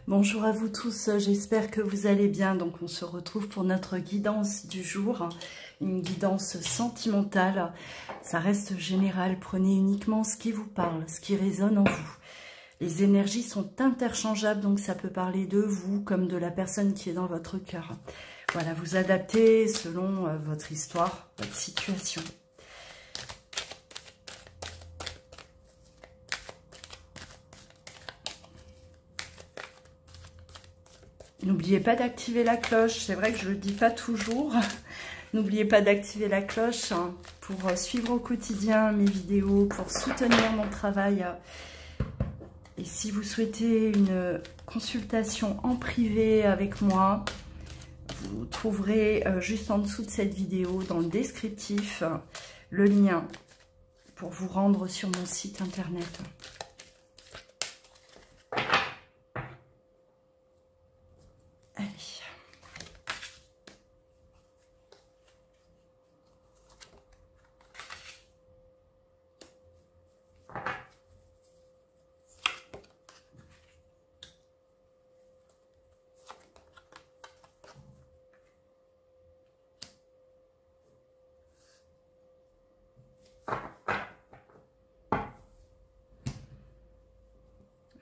Bonjour à vous tous, j'espère que vous allez bien. Donc on se retrouve pour notre guidance du jour, une guidance sentimentale. Ça reste général, prenez uniquement ce qui vous parle, ce qui résonne en vous. Les énergies sont interchangeables, donc ça peut parler de vous comme de la personne qui est dans votre cœur. Voilà, vous adaptez selon votre histoire, votre situation. N'oubliez pas d'activer la cloche, c'est vrai que je ne le dis pas toujours. N'oubliez pas d'activer la cloche pour suivre au quotidien mes vidéos, pour soutenir mon travail. Et si vous souhaitez une consultation en privé avec moi, vous trouverez juste en dessous de cette vidéo, dans le descriptif, le lien pour vous rendre sur mon site internet. Allez.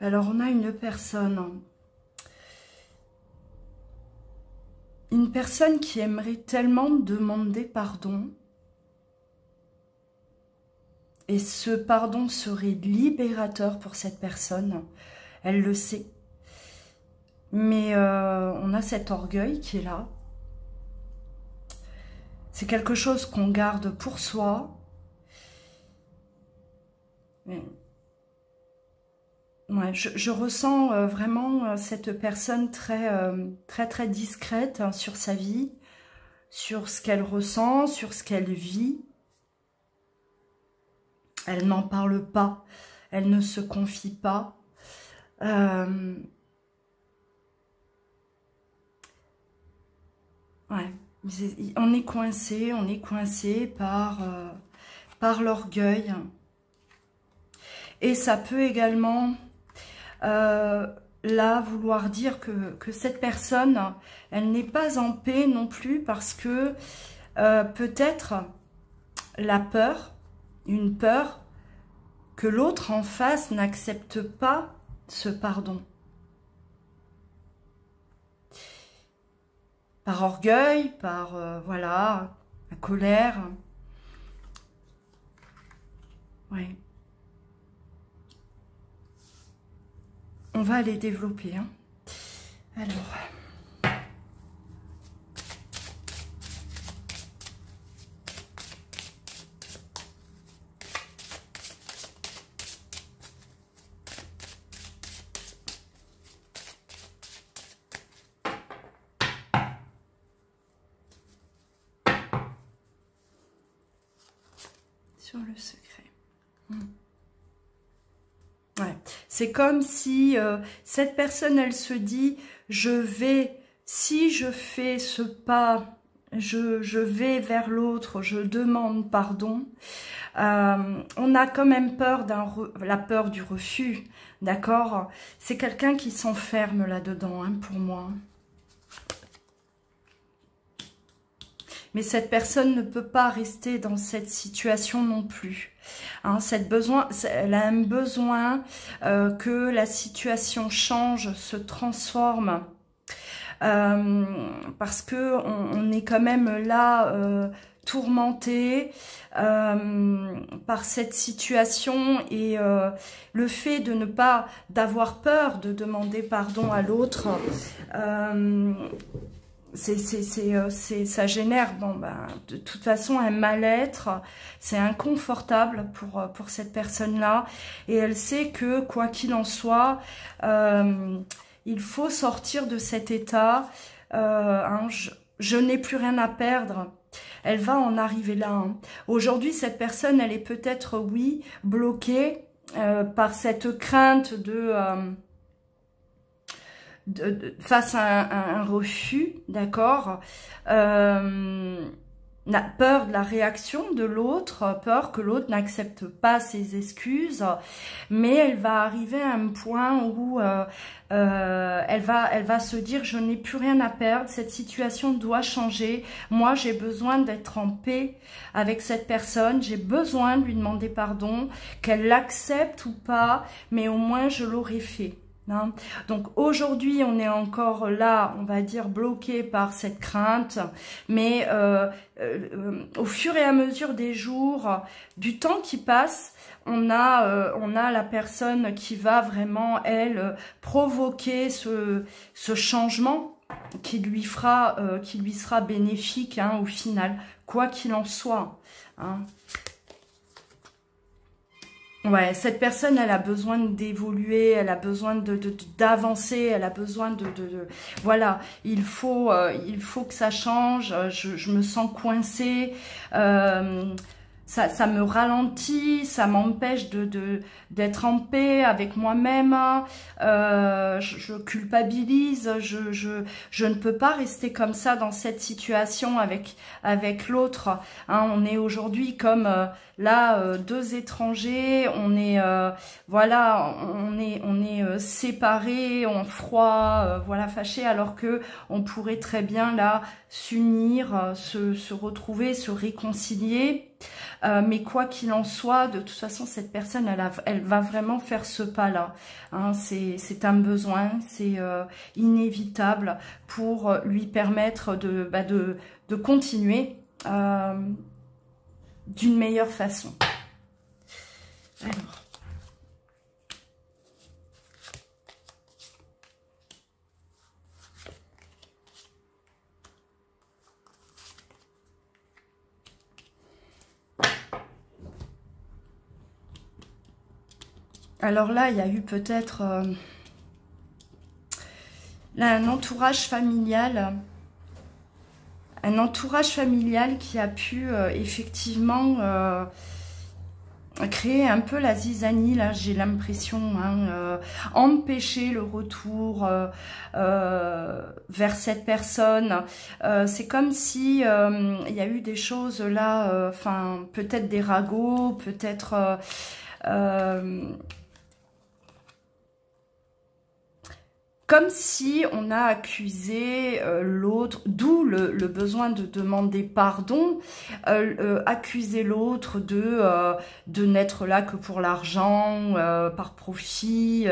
Alors, on a une personne qui aimerait tellement demander pardon. Et ce pardon serait libérateur pour cette personne. Elle le sait. Mais on a cet orgueil qui est là. C'est quelque chose qu'on garde pour soi. Mais ouais, je ressens vraiment cette personne très discrète sur sa vie, sur ce qu'elle ressent, sur ce qu'elle vit. Elle n'en parle pas, elle ne se confie pas. Ouais, on est coincé par l'orgueil. Et ça peut également... là, vouloir dire que cette personne, elle n'est pas en paix non plus parce que peut-être la peur, une peur que l'autre en face n'accepte pas ce pardon. Par orgueil, par, voilà, la colère. Ouais. On va aller développer. Hein. Alors. Sur le secret. Ouais. C'est comme si cette personne, elle se dit, si je fais ce pas, je vais vers l'autre, je demande pardon. On a quand même peur la peur du refus, d'accord? C'est quelqu'un qui s'enferme là-dedans, hein, pour moi. Mais cette personne ne peut pas rester dans cette situation non plus. Hein, elle a un besoin que la situation change, se transforme. Parce que on est quand même là tourmenté par cette situation et le fait de ne pas d'avoir peur de demander pardon à l'autre. Ça génère de toute façon un mal-être, c'est inconfortable pour cette personne-là et elle sait que quoi qu'il en soit, il faut sortir de cet état, hein, je n'ai plus rien à perdre, elle va en arriver là. Hein. Aujourd'hui, cette personne, elle est peut-être, oui, bloquée par cette crainte face à un refus, d'accord, peur de la réaction de l'autre, peur que l'autre n'accepte pas ses excuses, mais elle va arriver à un point où elle va se dire je n'ai plus rien à perdre, cette situation doit changer, moi j'ai besoin d'être en paix avec cette personne, j'ai besoin de lui demander pardon, qu'elle l'accepte ou pas, mais au moins je l'aurai fait. Hein. Donc aujourd'hui on est encore là, on va dire bloqué par cette crainte, mais au fur et à mesure des jours, du temps qui passe, on a la personne qui va vraiment, elle, provoquer ce changement qui lui sera bénéfique, hein, au final, quoi qu'il en soit. Hein. Ouais, cette personne, elle a besoin d'évoluer, elle a besoin d'avancer, elle a besoin voilà, il faut que ça change, je me sens coincée, ça me ralentit, ça m'empêche d'être en paix avec moi-même, je culpabilise, je ne peux pas rester comme ça dans cette situation avec l'autre. Hein, on est aujourd'hui comme là deux étrangers, on est voilà, on est séparés, en froid, voilà, fâchés, alors que on pourrait très bien là s'unir, se retrouver, se réconcilier. Mais quoi qu'il en soit, de toute façon, cette personne, elle va vraiment faire ce pas-là. Hein, c'est un besoin, c'est inévitable pour lui permettre de continuer d'une meilleure façon. Alors là, il y a eu peut-être un entourage familial. Un entourage familial qui a pu effectivement créer un peu la zizanie, là, j'ai l'impression, hein, empêcher le retour vers cette personne. C'est comme si il y a eu des choses là, enfin, peut-être des ragots, peut-être... comme si on a accusé l'autre, d'où le besoin de demander pardon, accuser l'autre de n'être là que pour l'argent, par profit,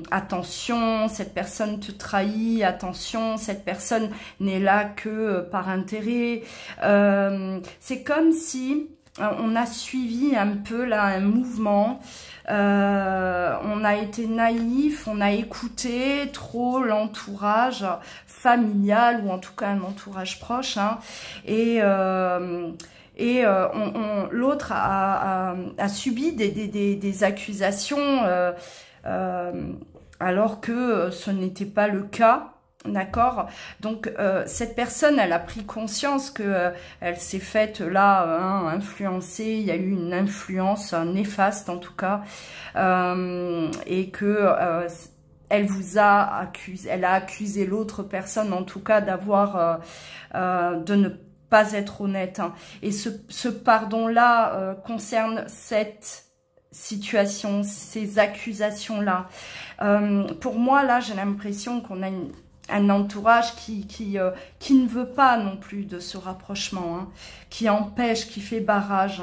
attention, cette personne te trahit, attention, cette personne n'est là que par intérêt. C'est comme si on a suivi un peu là un mouvement, on a été naïf, on a écouté trop l'entourage familial ou en tout cas un entourage proche, hein, et l'autre a subi des accusations alors que ce n'était pas le cas. D'accord, donc cette personne, elle a pris conscience que elle s'est faite là influencer, il y a eu une influence néfaste en tout cas, et que elle vous a accusé, elle a accusé l'autre personne en tout cas d'avoir de ne pas être honnête, hein. Et ce pardon là concerne cette situation, ces accusations là. Pour moi là, j'ai l'impression qu'on a un entourage qui ne veut pas non plus de ce rapprochement, hein, qui empêche, qui fait barrage,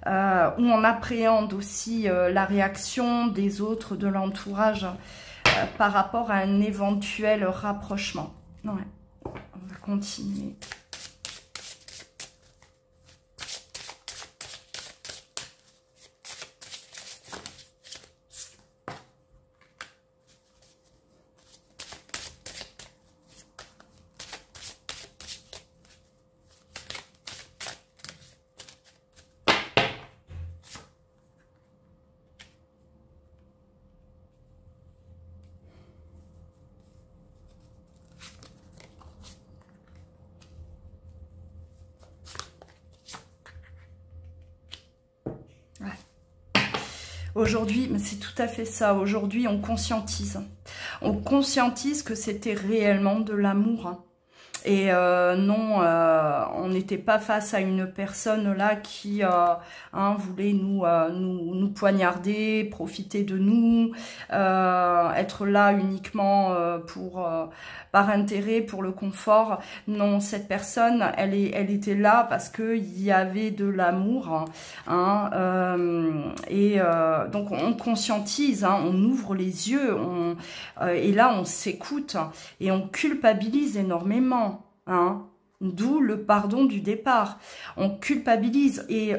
hein, où on appréhende aussi la réaction des autres, de l'entourage, par rapport à un éventuel rapprochement. Ouais. On va continuer. Aujourd'hui, c'est tout à fait ça. Aujourd'hui, on conscientise. On conscientise que c'était réellement de l'amour. Et non, on n'était pas face à une personne là qui voulait nous poignarder, profiter de nous, être là uniquement par intérêt, pour le confort. Non, cette personne, elle était là parce que il y avait de l'amour, donc on conscientise, on ouvre les yeux, et là on s'écoute et on culpabilise énormément. D'où le pardon du départ. On culpabilise. Et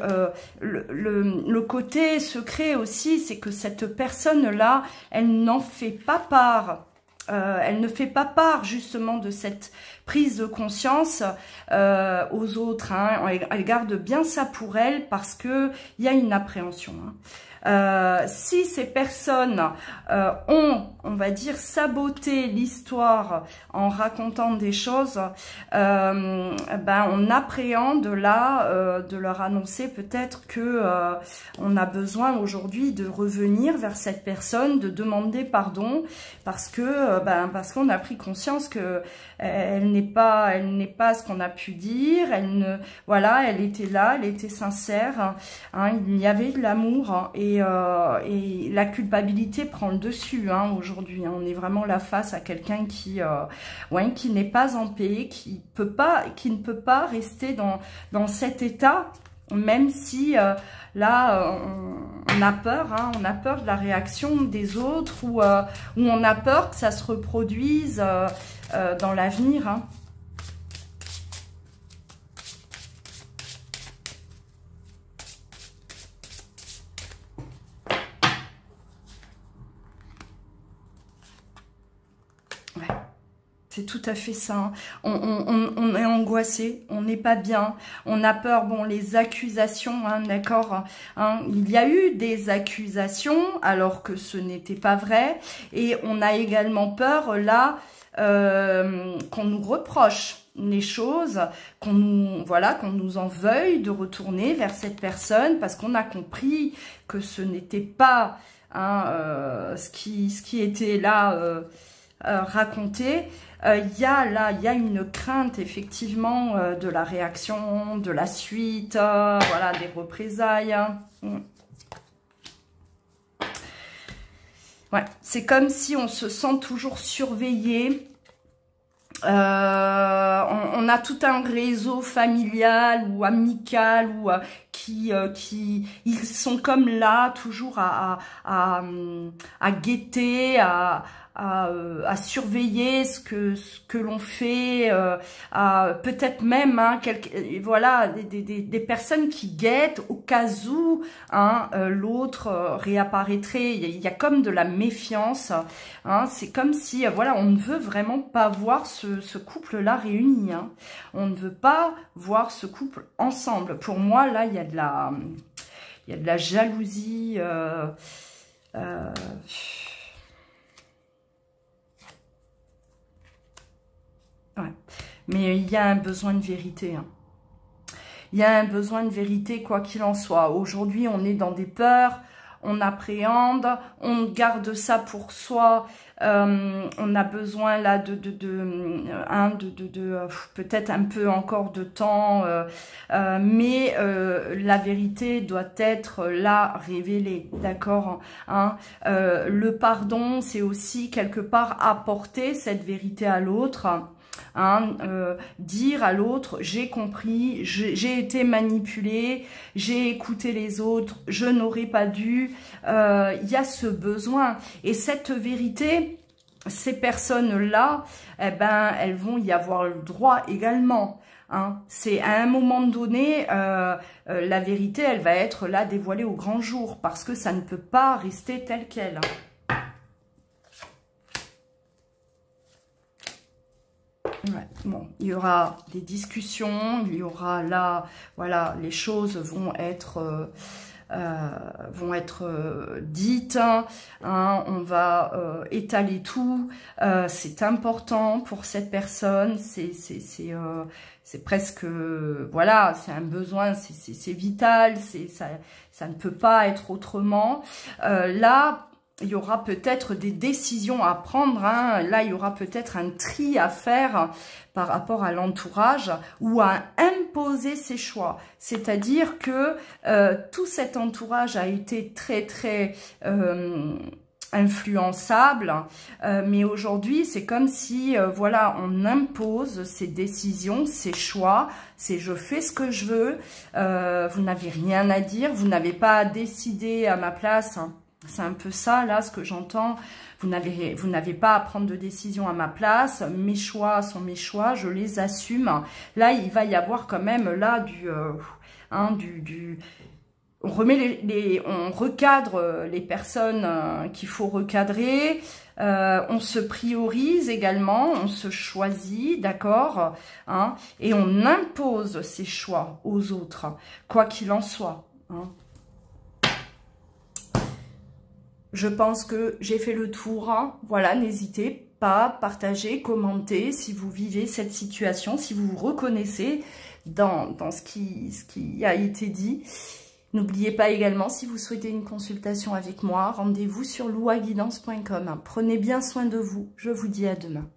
le côté secret aussi, c'est que cette personne-là, elle n'en fait pas part. Elle ne fait pas part justement de cette prise de conscience aux autres. Elle garde bien ça pour elle parce que il y a une appréhension. Si ces personnes ont, on va dire, saboté l'histoire en racontant des choses, on appréhende là de leur annoncer peut-être que on a besoin aujourd'hui de revenir vers cette personne, de demander pardon parce qu'on a pris conscience que elle n'est pas ce qu'on a pu dire. Elle était là, elle était sincère. Il y avait de l'amour et la culpabilité prend le dessus aujourd'hui. On est vraiment là face à quelqu'un qui n'est pas en paix, qui ne peut pas rester dans cet état, même si là on a peur, on a peur de la réaction des autres ou on a peur que ça se reproduise dans l'avenir. C'est tout à fait ça. On est angoissé, on n'est pas bien, on a peur. Bon, les accusations, d'accord. Il y a eu des accusations alors que ce n'était pas vrai. Et on a également peur là qu'on nous reproche les choses, qu'on nous en veuille de retourner vers cette personne parce qu'on a compris que ce n'était pas ce qui était là raconté. Il y a une crainte effectivement de la réaction, de la suite, des représailles. Ouais, c'est comme si on se sent toujours surveillé. On a tout un réseau familial ou amical ou qui ils sont comme là toujours à guetter, à surveiller ce que l'on fait, peut-être même des personnes qui guettent au cas où l'autre réapparaîtrait. Il y a comme de la méfiance, c'est comme si on ne veut vraiment pas voir ce couple-là réuni, on ne veut pas voir ce couple ensemble. Pour moi là il y a de la jalousie, mais il y a un besoin de vérité. Il y a un besoin de vérité quoi qu'il en soit. Aujourd'hui, on est dans des peurs, on appréhende, on garde ça pour soi. On a besoin là de peut-être un peu encore de temps, mais la vérité doit être là révélée, d'accord, le pardon, c'est aussi quelque part apporter cette vérité à l'autre. Dire à l'autre, j'ai compris, j'ai été manipulée, j'ai écouté les autres, je n'aurais pas dû. Il y a ce besoin et cette vérité, ces personnes-là, elles vont y avoir le droit également. C'est à un moment donné, la vérité, elle va être là dévoilée au grand jour parce que ça ne peut pas rester tel quel. Ouais, bon, il y aura des discussions, il y aura là, les choses vont être dites, on va étaler tout, c'est important pour cette personne, c'est presque, c'est un besoin, c'est vital, ça ne peut pas être autrement. Là, il y aura peut-être des décisions à prendre, hein. Là, il y aura peut-être un tri à faire par rapport à l'entourage ou à imposer ses choix. C'est-à-dire que tout cet entourage a été très, très influençable, mais aujourd'hui, c'est comme si, voilà, on impose ses décisions, ses choix, c'est je fais ce que je veux, vous n'avez rien à dire, vous n'avez pas à décider à ma place, hein. C'est un peu ça, là, ce que j'entends. Vous n'avez pas à prendre de décision à ma place. Mes choix sont mes choix, je les assume. Là, il va y avoir quand même, là, on remet on recadre les personnes qu'il faut recadrer. On se priorise également, on se choisit, d'accord, hein, et on impose ses choix aux autres, quoi qu'il en soit, hein. Je pense que j'ai fait le tour, hein. Voilà, n'hésitez pas à partager, commenter si vous vivez cette situation, si vous vous reconnaissez dans ce qui a été dit. N'oubliez pas également, si vous souhaitez une consultation avec moi, rendez-vous sur louaguidance.com. Prenez bien soin de vous. Je vous dis à demain.